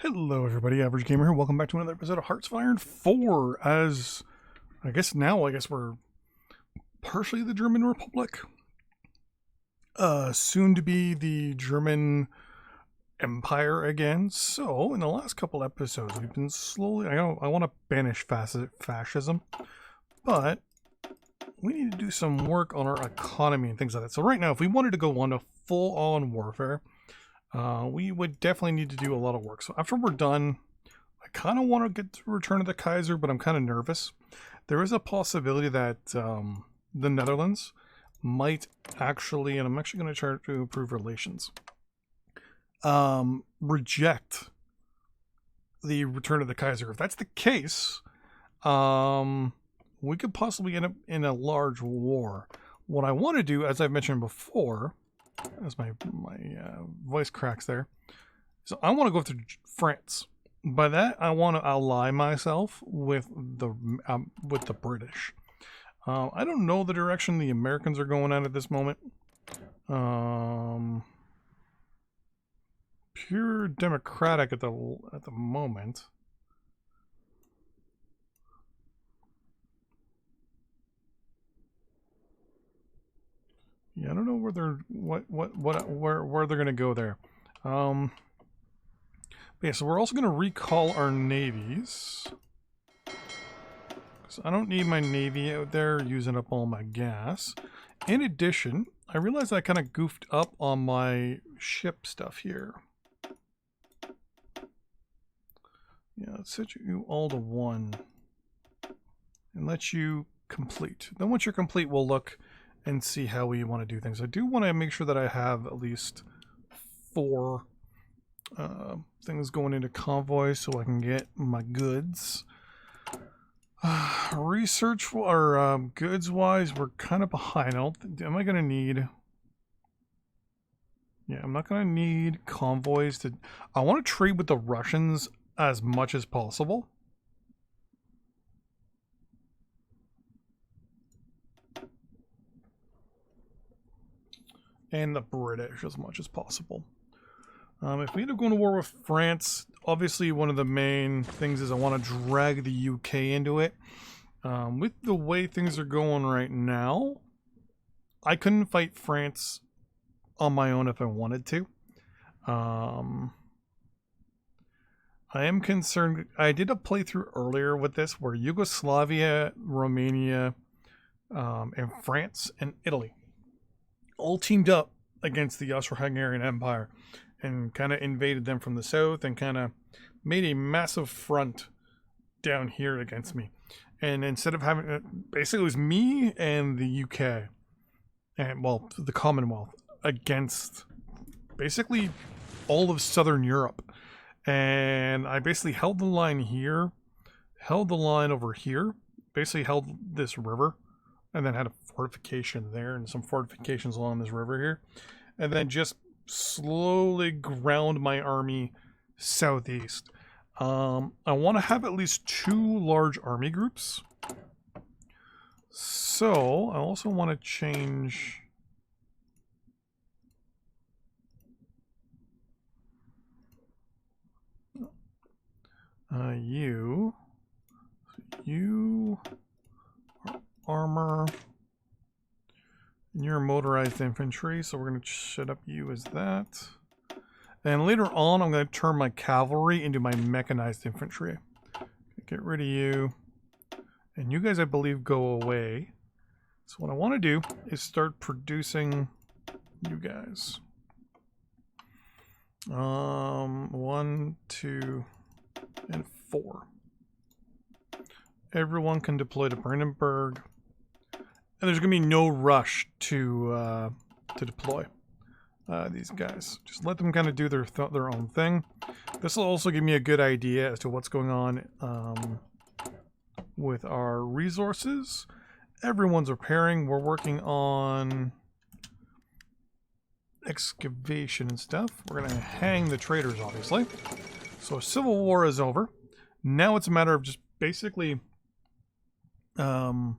Hello everybody, Average Gamer here. Welcome back to another episode of Hearts of Iron 4. As I guess we're partially the German Republic. Soon to be the German Empire again. So in the last couple episodes we've been slowly I want to banish fascism, but we need to do some work on our economy and things like that. So right now, if we wanted to go on to full-on warfare, we would definitely need to do a lot of work. So after we're done, I kind of want to get to Return of the Kaiser, but I'm kind of nervous. There is a possibility that the Netherlands might actually, and I'm actually going to try to improve relations, reject the Return of the Kaiser. If that's the case, we could possibly end up in a large war. What I want to do, as I've mentioned before, as my voice cracks there, so I want to go to France. By that, I want to ally myself with the British. I don't know the direction the Americans are going at this moment. Pure democratic at the moment. Yeah, I don't know where they're where they're gonna go there. But yeah, so we're also gonna recall our navies. So I don't need my navy out there using up all my gas. In addition, I realized I kind of goofed up on my ship stuff here. Yeah, let's set you all to 1 and let you complete. Then once you're complete, we'll look and see how we want to do things. I do want to make sure that I have at least 4 things going into convoy so I can get my goods. Research or goods wise, we're kind of behind. Am I going to need... Yeah, I'm not going to need convoys to... I want to trade with the Russians as much as possible. And the British as much as possible. If we end up going to war with France, obviously one of the main things is I want to drag the UK into it. With the way things are going right now, I couldn't fight France on my own if I wanted to. I am concerned. I did a playthrough earlier with this where Yugoslavia, Romania, and France and Italy all teamed up against the Austro-Hungarian Empire and kind of invaded them from the south and kind of made a massive front down here against me. And instead of having basically it was me and the UK and, well, the Commonwealth against basically all of Southern Europe. And I basically held the line here, held the line over here, basically held this river, and then had a fortification there and some fortifications along this river here, and then just slowly ground my army southeast. I want to have at least 2 large army groups. So I also want to change you are armor. You're motorized infantry, so we're going to set up you as that. And later on, I'm going to turn my cavalry into my mechanized infantry. Get rid of you. And you guys, I believe, go away. So what I want to do is start producing you guys. 1, 2, and 4. Everyone can deploy to Brandenburg. And there's going to be no rush to deploy these guys. Just let them kind of do their own thing. This will also give me a good idea as to what's going on with our resources. Everyone's repairing. We're working on excavation and stuff. We're going to hang the traitors, obviously. So Civil War is over. Now it's a matter of just basically... kind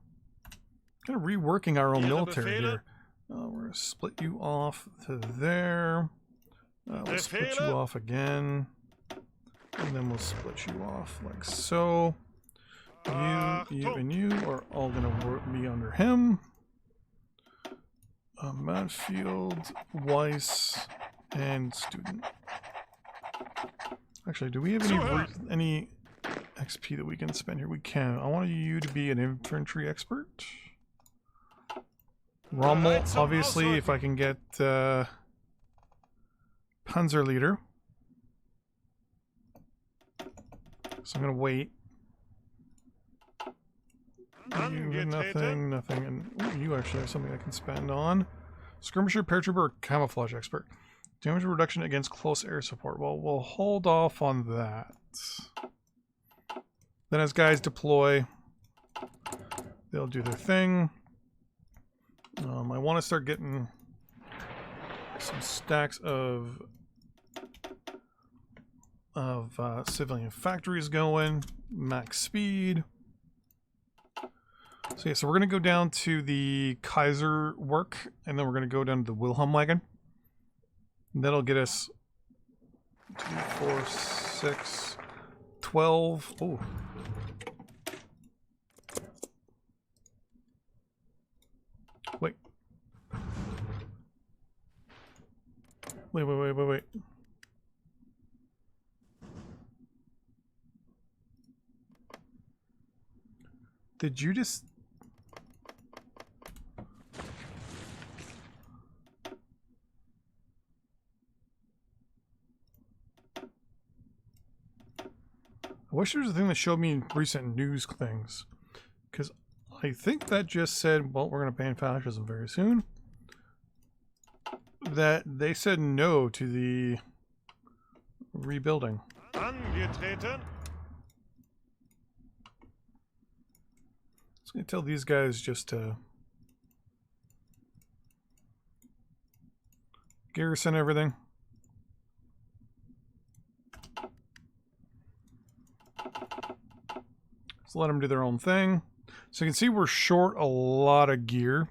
of reworking our own military here. We're going to split you off to there. We'll split you off again. And then we'll split you off like so. You, and you are all going to be under him. Madfield, Weiss, and Student. Actually, do we have any XP that we can spend here? We can. I want you to be an infantry expert. Rommel, obviously, if I can get Panzer leader. So I'm going to wait. You have nothing, and ooh, you actually have something I can spend on. Skirmisher, paratrooper, or camouflage expert. Damage reduction against close air support. Well, we'll hold off on that. Then as guys deploy, they'll do their thing. I want to start getting some stacks of civilian factories going. Max speed. So yeah, so we're going to go down to the Kaiser work, and then we're going to go down to the Wilhelm wagon. And that'll get us 2, 4, 6, 12. Oh. Wait. Wait. Did you just... I wish there was a thing that showed me recent news things, because I think that just said, well, we're going to ban fascism very soon. That they said no to the rebuilding. Angetreten. So I tell these guys just to garrison everything. So let them do their own thing. So you can see we're short a lot of gear.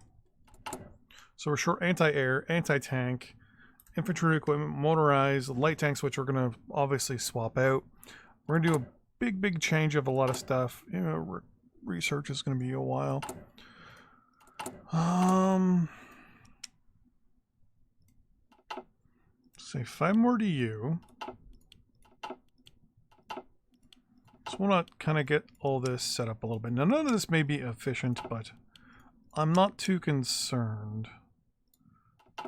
So we're short anti-air, anti-tank, infantry equipment, motorized, light tanks, which we're going to obviously swap out. We're going to do a big change of a lot of stuff. You know, research is going to be a while. Say 5 more to you. So we'll not kind of get all this set up a little bit. Now, none of this may be efficient, but I'm not too concerned.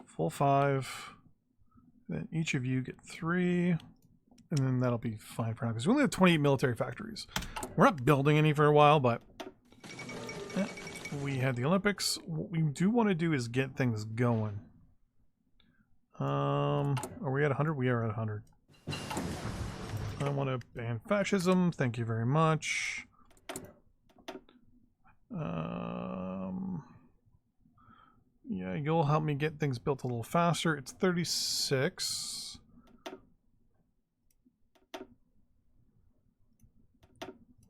Full 5. Then each of you get 3. And then that'll be fine for now, because we only have 28 military factories. We're not building any for a while, but we had the Olympics. What we do want to do is get things going. Are we at 100? We are at 100. I want to ban fascism. Thank you very much. Yeah, you'll help me get things built a little faster. It's 36.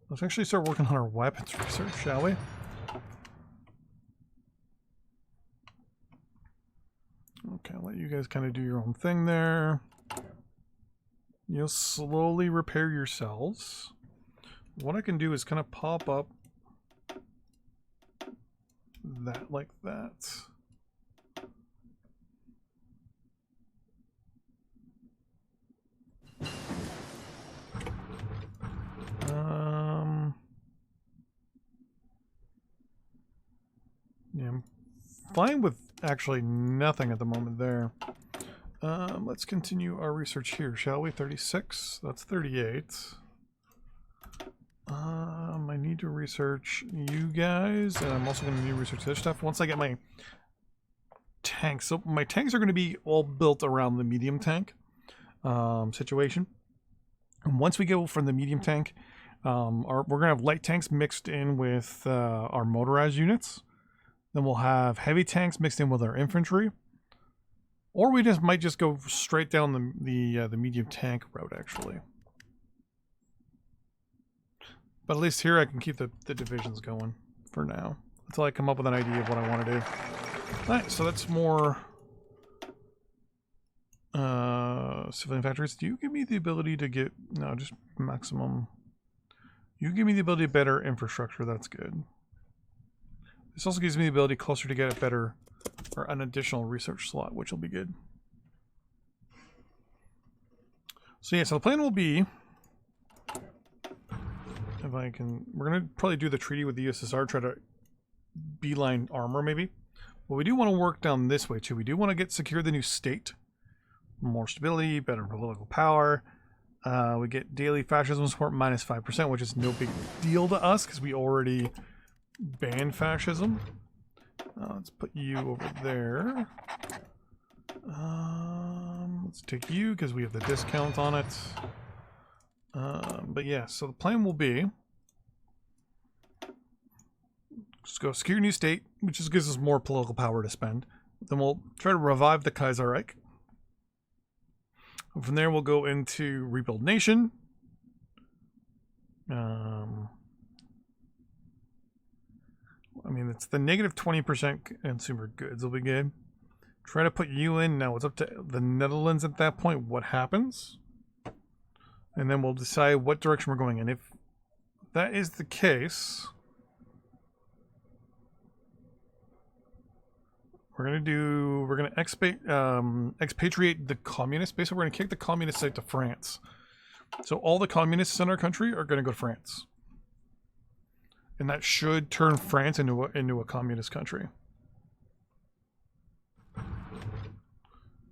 Let's actually start working on our weapons research, shall we? Okay, I'll let you guys kind of do your own thing there. You'll slowly repair yourselves. What I can do is kind of pop up that like that. Yeah, I'm fine with actually nothing at the moment there. Let's continue our research here, shall we? 36. That's 38. I need to research you guys, and I'm also going to need to research this stuff once I get my tanks. So my tanks are going to be all built around the medium tank situation. And once we go from the medium tank, we're going to have light tanks mixed in with our motorized units. Then we'll have heavy tanks mixed in with our infantry. Or we might just go straight down the medium tank route, actually. But at least here I can keep the divisions going for now, until I come up with an idea of what I want to do. Alright, so that's more civilian factories. Do you give me the ability to get... No, just maximum. You give me the ability to better infrastructure. That's good. This also gives me the ability closer to get a better... or an additional research slot, which will be good. So yeah, so the plan will be... If I can... We're going to probably do the treaty with the USSR, try to beeline armor maybe. But we do want to work down this way too. We do want to get secure the new state. More stability, better political power. We get daily fascism support minus 5%, which is no big deal to us because we already banned fascism. Let's put you over there. Let's take you because we have the discount on it. But yeah, so the plan will be just go secure new state, which just gives us more political power to spend. Then we'll try to revive the Kaiser Reich. From there, we'll go into rebuild nation. I mean, it's the negative 20% consumer goods will be good. Try to put you in. Now it's up to the Netherlands at that point. What happens? And then we'll decide what direction we're going in. If that is the case, we're gonna expatriate the communists. Basically, we're gonna kick the communist site to France. So all the communists in our country are gonna go to France, and that should turn France into a communist country.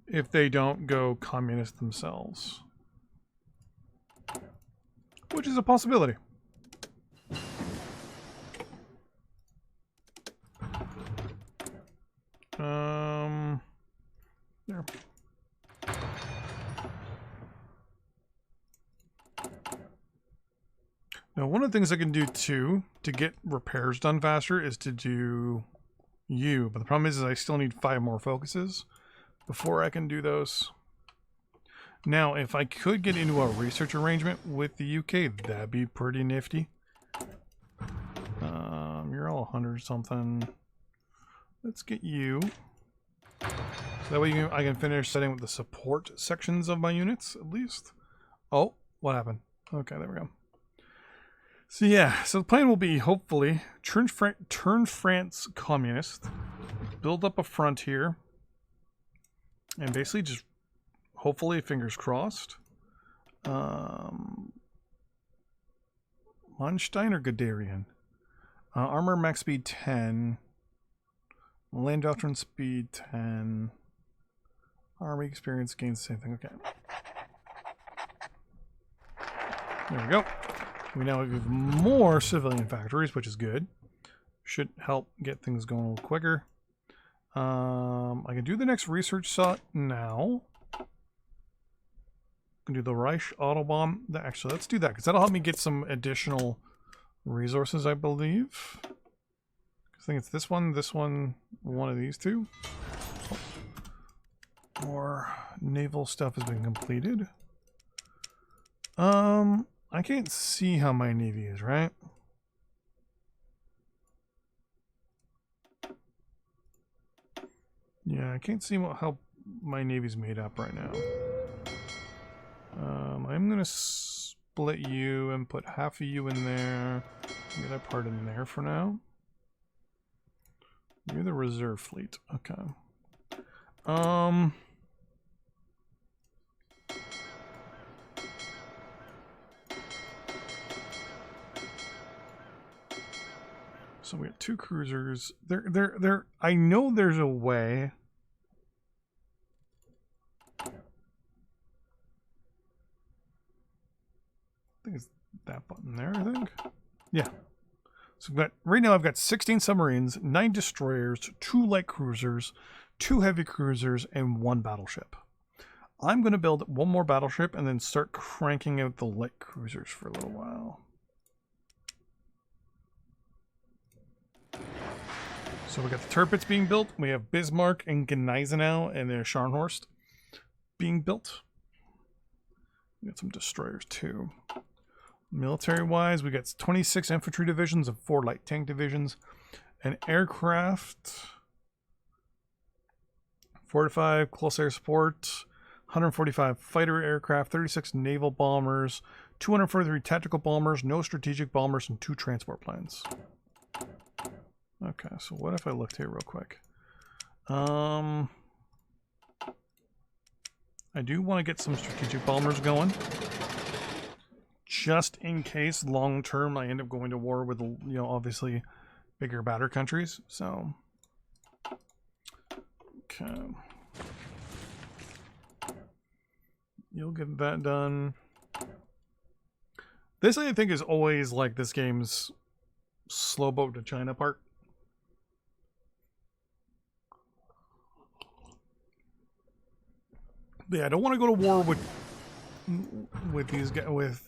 If they don't go communist themselves, which is a possibility. There. Now, one of the things I can do too to get repairs done faster is to do you. But the problem is I still need 5 more focuses before I can do those. Now, if I could get into a research arrangement with the UK, that'd be pretty nifty. You're all 100 something. Let's get you. So that way I can finish setting with the support sections of my units, at least. Oh, what happened? Okay, there we go. So yeah, so the plan will be, hopefully, turn France communist, build up a frontier, and basically just, hopefully, fingers crossed, Manstein or Guderian? Armor max speed 10. Land doctrine speed 10. Army experience gains the same thing. Okay. There we go. We now have more civilian factories, which is good. Should help get things going a little quicker. I can do the next research slot now. I can do the Reich Autobahn. Actually, let's do that because that'll help me get some additional resources, I believe. I think it's this one, one of these two. More naval stuff has been completed. I can't see how my navy is, right? Yeah, I can't see how my navy's made up right now. I'm gonna split you and put half of you in there. Get that part in there for now. You're the reserve fleet. Okay. So we have 2 cruisers. I know there's a way. I think it's that button there, I think. Yeah. So right now I've got 16 submarines, 9 destroyers, 2 light cruisers, 2 heavy cruisers, and 1 battleship. I'm going to build 1 more battleship and then start cranking out the light cruisers for a little while. So we got the Tirpitz being built. We have Bismarck and Gneisenau and their Scharnhorst being built. We got some destroyers too. Military-wise, we got 26 infantry divisions and 4 light tank divisions. And aircraft, 4 to 5, close air support, 145 fighter aircraft, 36 naval bombers, 243 tactical bombers, no strategic bombers, and 2 transport planes. Okay, so what if I looked here real quick? I do want to get some strategic bombers going, just in case long term I end up going to war with, you know, obviously bigger, badder countries. So, okay, you'll get that done. This, I think, is always like this game's slow boat to China part. But yeah, I don't want to go to war with these guys, with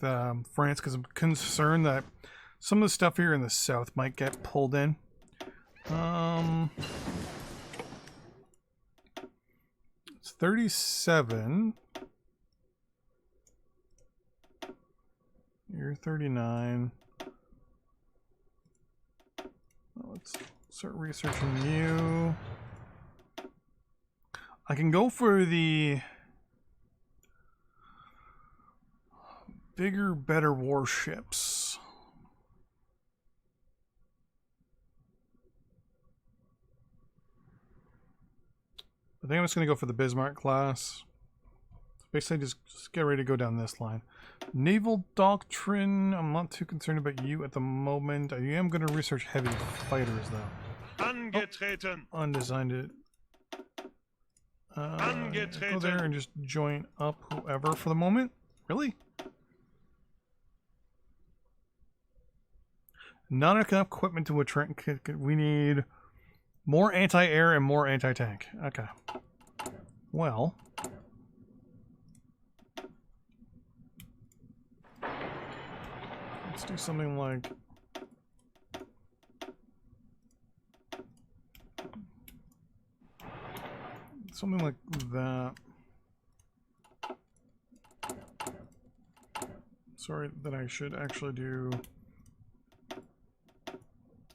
France, because I'm concerned that some of the stuff here in the south might get pulled in. It's 37. You're 39. Well, let's start researching you. I can go for the bigger, better warships. I think I'm just going to go for the Bismarck class. Basically, just get ready to go down this line. Naval doctrine, I'm not too concerned about you at the moment. I am going to research heavy fighters, though. Angetreten. Oh, undesigned it. Go there and just join up whoever for the moment. Really? Not enough equipment to attract. We need more anti-air and more anti-tank. Okay. Well. Let's do something like... something like that. Sorry, that I should actually do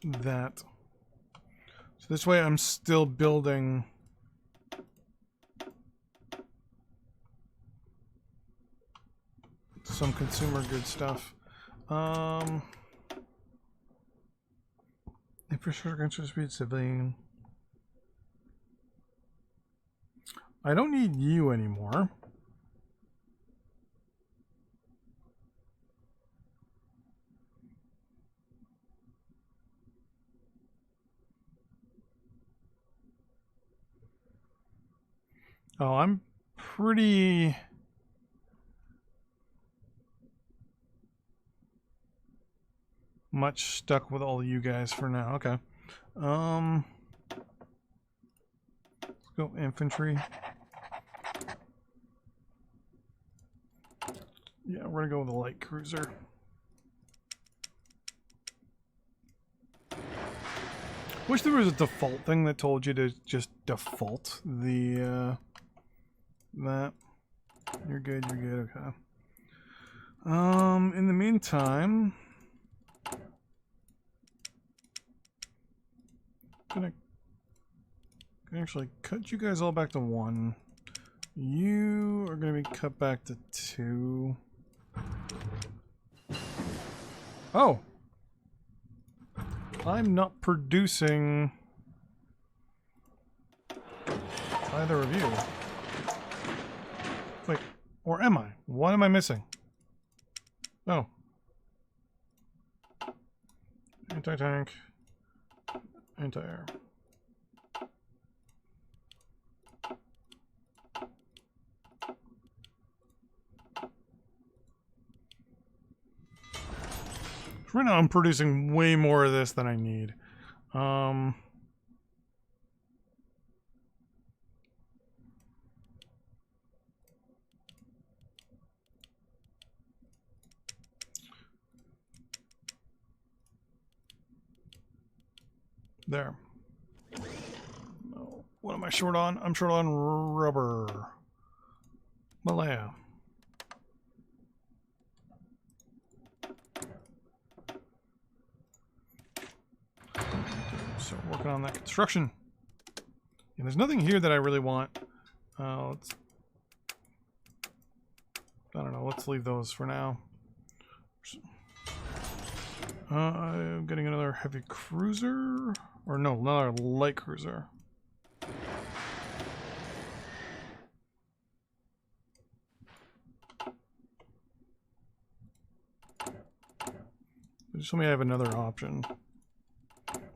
that. So this way I'm still building some consumer good stuff. Infrastructure speed civilian. I don't need you anymore. Oh, I'm pretty... much stuck with all of you guys for now. Okay. Let's go infantry. Yeah, we're gonna go with a light cruiser. Wish there was a default thing that told you to just default the that. You're good, okay. In the meantime, gonna actually cut you guys all back to 1. You are gonna be cut back to 2. Oh! I'm not producing either of you. Wait, or am I? What am I missing? Oh. Anti-tank. Anti-air. Right now I'm producing way more of this than I need. There. No. What am I short on? I'm short on rubber. Malaya. Start working on that construction. And there's nothing here that I really want. Let's I don't know. Let's leave those for now. I'm getting another heavy cruiser. Or no, another light cruiser. Just told me I have another option.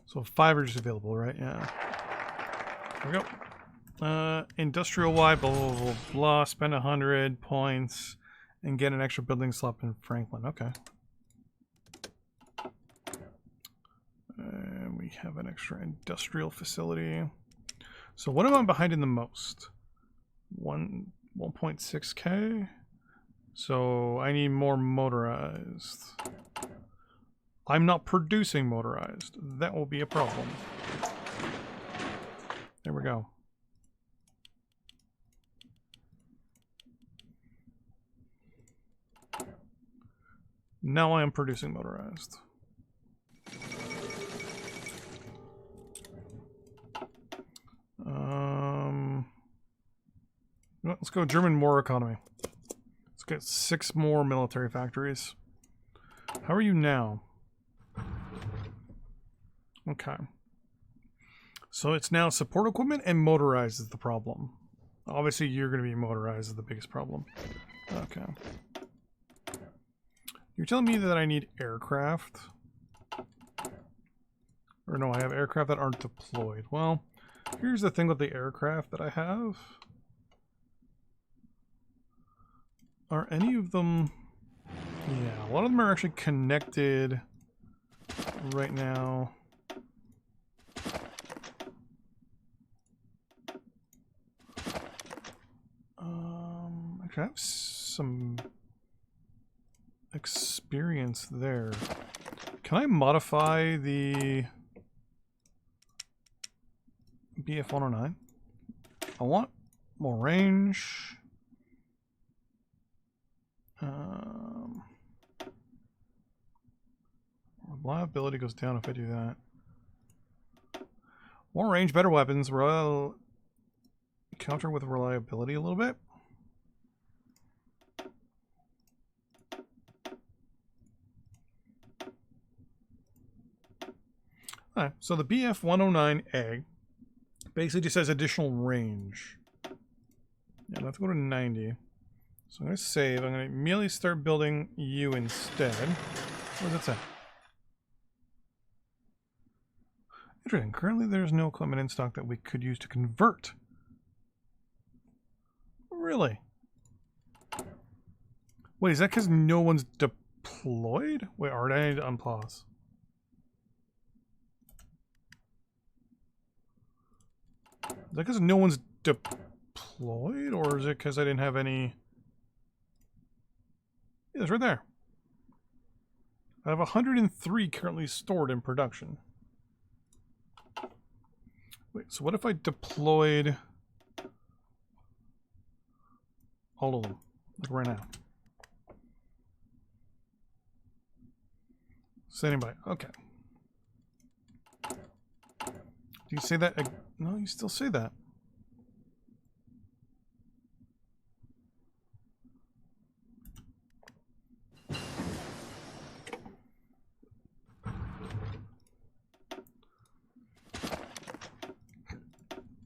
So 5 are just available, right? Yeah. There we go. Industrial wide, blah, blah, blah, blah. Spend 100 points and get an extra building slot in Franklin. Okay. And we have an extra industrial facility. So what am I behind in the most? 1.6k. So I need more motorized. I'm not producing motorized. That will be a problem. There we go. Now I am producing motorized. Let's go German war economy. Let's get 6 more military factories. How are you now? Okay. So it's now support equipment and motorized is the problem. Obviously you're going to be motorized is the biggest problem. Okay. You're telling me that I need aircraft? Or no, I have aircraft that aren't deployed. Well, here's the thing with the aircraft that I have. Are any of them... Yeah, a lot of them are actually connected right now. Actually, I have some experience there. Can I modify the BF-109? I want more range. Reliability goes down if I do that. More range, better weapons. Counter with reliability a little bit. Alright, so the BF-109A basically just has additional range. Yeah, let's go to 90. So I'm going to save. I'm going to immediately start building you instead. What does it say? Interesting. Currently there's no equipment in stock that we could use to convert. Really? Wait, is that because no one's deployed? Wait, alright, I need to unpause. Is that because no one's deployed? Or is it because I didn't have any... Yeah, it's right there. I have 103 currently stored in production. Wait, so what if I deployed all of them, like right now? Standing by. Okay. Do you say that? No, you still say that.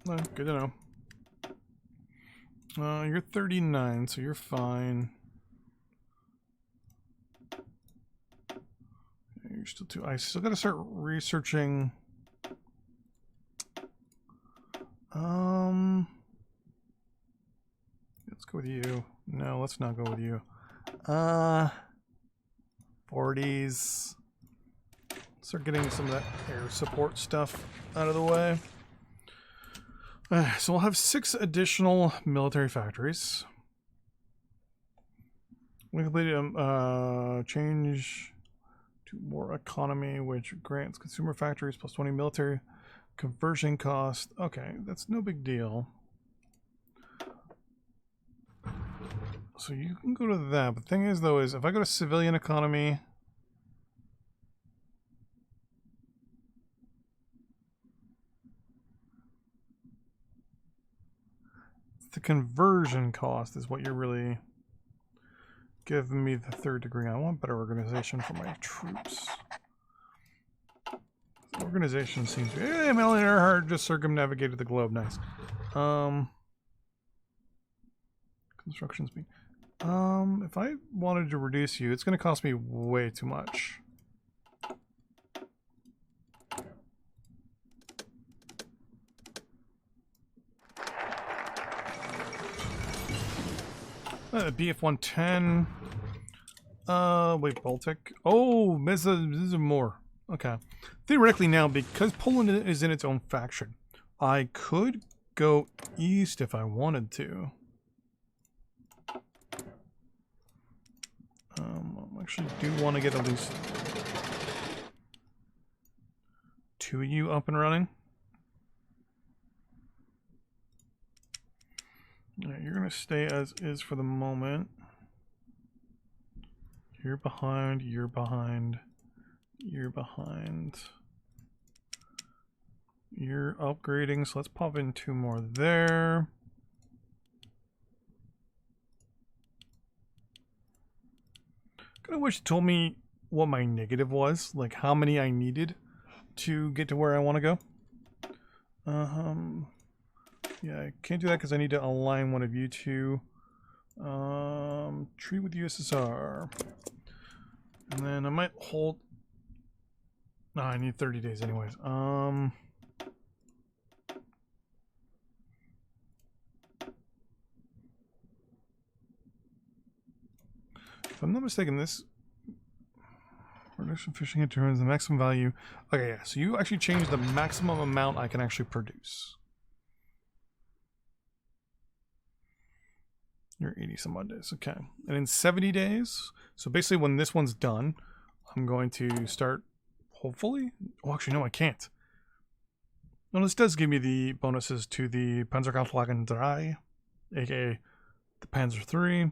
No, good to know. You're 39, so you're fine. You're still too... I still gotta start researching... Let's go with you. No, let's not go with you. 40s. Start getting some of that air support stuff out of the way. So we'll have 6 additional military factories. We completed change to more economy, which grants consumer factories plus 20 military conversion cost. Okay, that's no big deal. So you can go to that. But the thing is, though, is if I go to civilian economy, the conversion cost is what you're really... give me the 3rd degree. I want better organization for my troops. The organization seems to be... Hey, Melanie Earhart just circumnavigated the globe. Nice. Construction speed. If I wanted to reduce you, it's going to cost me way too much. BF-110. Wait, Baltic. Oh, this is more. Okay. Theoretically now, because Poland is in its own faction, I could go east if I wanted to. I actually do want to get at least 2 of you up and running. Alright, you're going to stay as is for the moment. You're behind, you're behind, you're behind. You're upgrading, so let's pop in 2 more there. I wish it told me what my negative was, like how many I needed to get to where I want to go. Yeah, I can't do that because I need to align one of you two. Treat with USSR. And then I might hold... No, I need 30 days anyways. If I'm not mistaken, this production fishing determines the maximum value. Okay, yeah, so you actually change the maximum amount I can actually produce. You're 80 some odd days, okay. And in 70 days, so basically when this one's done, I'm going to start, hopefully. Oh, actually, no, I can't. No, this does give me the bonuses to the Panzerkampfwagen 3, aka the Panzer 3.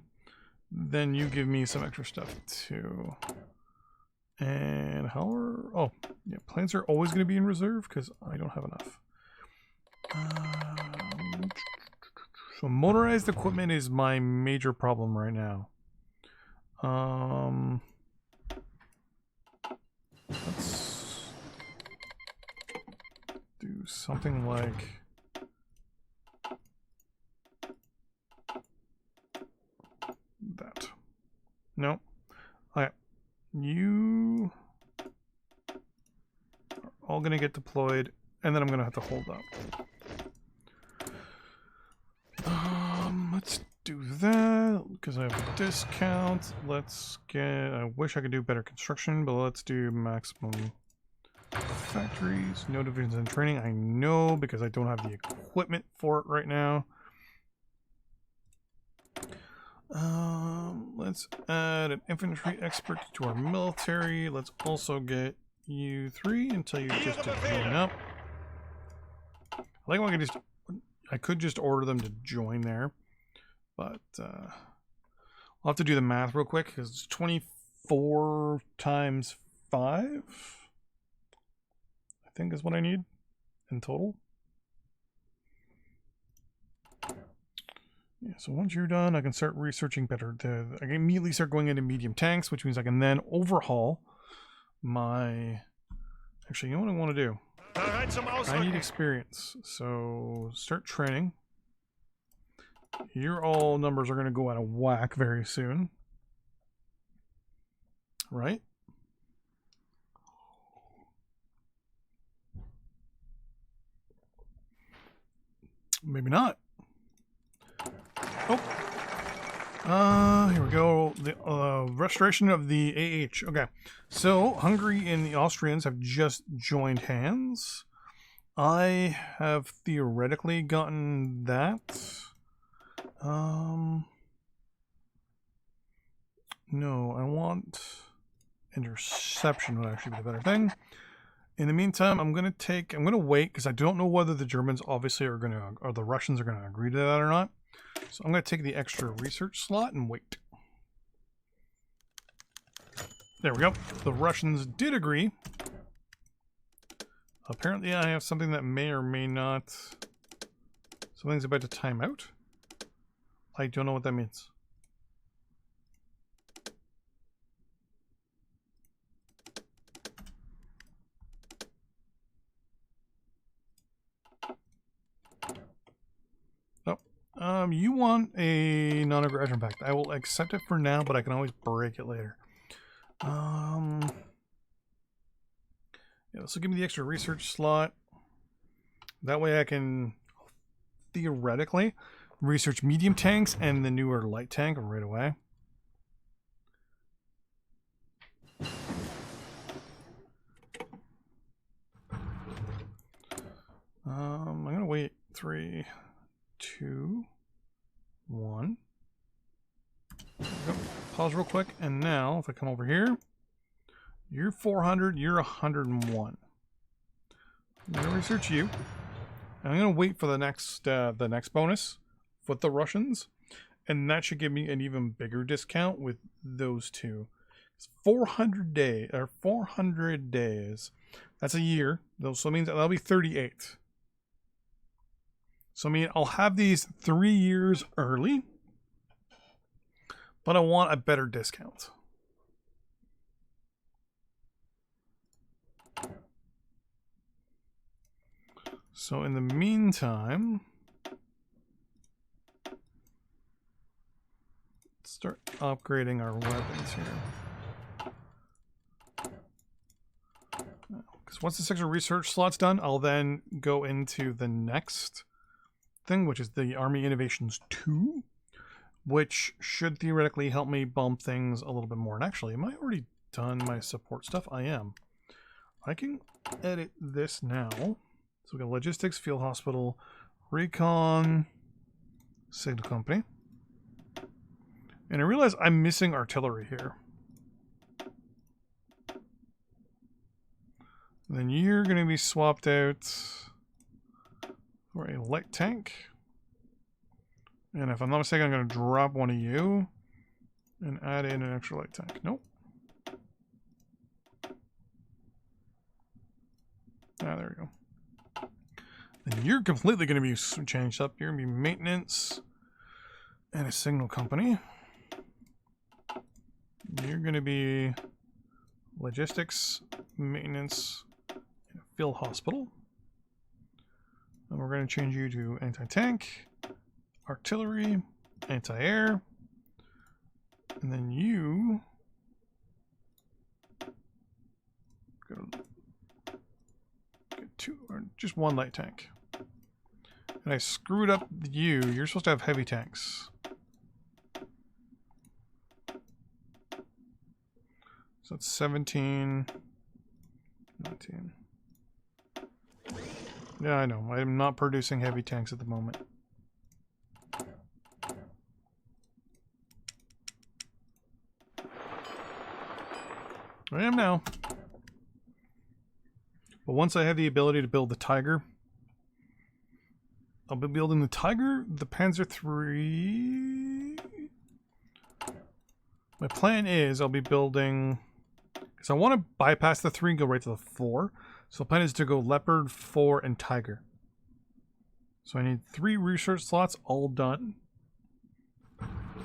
Then you give me some extra stuff too. And how are... Oh, yeah, planes are always going to be in reserve because I don't have enough. So motorized equipment is my major problem right now. Let's do something like... that. No. Okay. You are all going to get deployed, and then I'm going to have to hold up. Let's do that, because I have a discount. Let's get... I wish I could do better construction, but let's do maximum factories. No divisions in training. I know, because I don't have the equipment for it right now. Let's add an infantry expert to our military. Let's also get you 3 until you just join up. I could just order them to join there, but I'll have to do the math real quick because it's 24 times 5. I think is what I need in total. Yeah, so once you're done, I can start researching better. I can immediately start going into medium tanks, which means I can then overhaul my... Actually, you know what I want to do? I need experience, so start training. Your all numbers are going to go out of whack very soon. Right? Maybe not. Oh, here we go. The restoration of the AH. Okay, so Hungary and the Austrians have just joined hands. I have theoretically gotten that. No, I want interception would actually be the better thing. In the meantime, I'm gonna wait because I don't know whether the Germans obviously are gonna, or the Russians are gonna agree to that or not. So I'm gonna take the extra research slot and wait. There we go. The Russians did agree. Apparently I have something that may or may not... Something's about to time out. I don't know what that means. You want a non-aggression pact. I will accept it for now, but I can always break it later. Yeah, this will give me the extra research slot. That way I can theoretically research medium tanks and the newer light tank right away. I'm gonna wait 3, 2, 1. Pause real quick, and now if I come over here, you're 400, you're 101. I'm gonna research you. And I'm gonna wait for the next bonus with the Russians, and that should give me an even bigger discount with those two. It's 400 days. That's a year. So it means that'll be 38. So I mean, I'll have these 3 years early, but I want a better discount. So in the meantime, let's start upgrading our weapons here. Because once this extra research slot's done, I'll then go into the next thing, which is the Army Innovations 2, which should theoretically help me bump things a little bit more. And actually, am I already done my support stuff? I am. I can edit this now. So we got logistics, field hospital, recon, signal company. And I realize I'm missing artillery here. And then you're going to be swapped out for a light tank. And if I'm not mistaken, I'm going to drop one of you and add in an extra light tank. Nope. Ah, there we go. And you're completely going to be changed up. You're going to be maintenance and a signal company. You're going to be logistics, maintenance, and field hospital. And we're going to change you to anti-tank, artillery, anti-air, and then you go to get 2 or just 1 light tank. And I screwed up you. You're supposed to have heavy tanks. So it's 17, 19. Yeah, I know. I'm not producing heavy tanks at the moment. I am now. But once I have the ability to build the Tiger, I'll be building the Tiger, the Panzer III. My plan is I'll be building, because I want to bypass the 3 and go right to the 4. So the plan is to go Leopard, 4, and Tiger. So I need 3 research slots all done.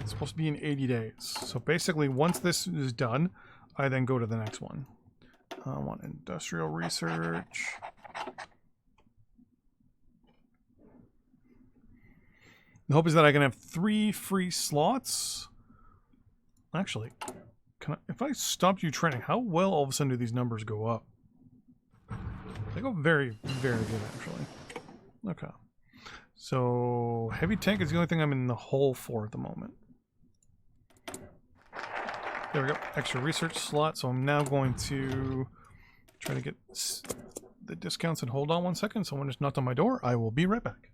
It's supposed to be in 80 days. So basically, once this is done, I then go to the next one. I want industrial research. The hope is that I can have 3 free slots. Actually, if I stopped you training, how well all of a sudden do these numbers go up? They go very, very good, actually. Okay. So, heavy tank is the only thing I'm in the hole for at the moment. There we go. Extra research slot. So I'm now going to try to get the discounts, and hold on one second. Someone just knocked on my door. I will be right back.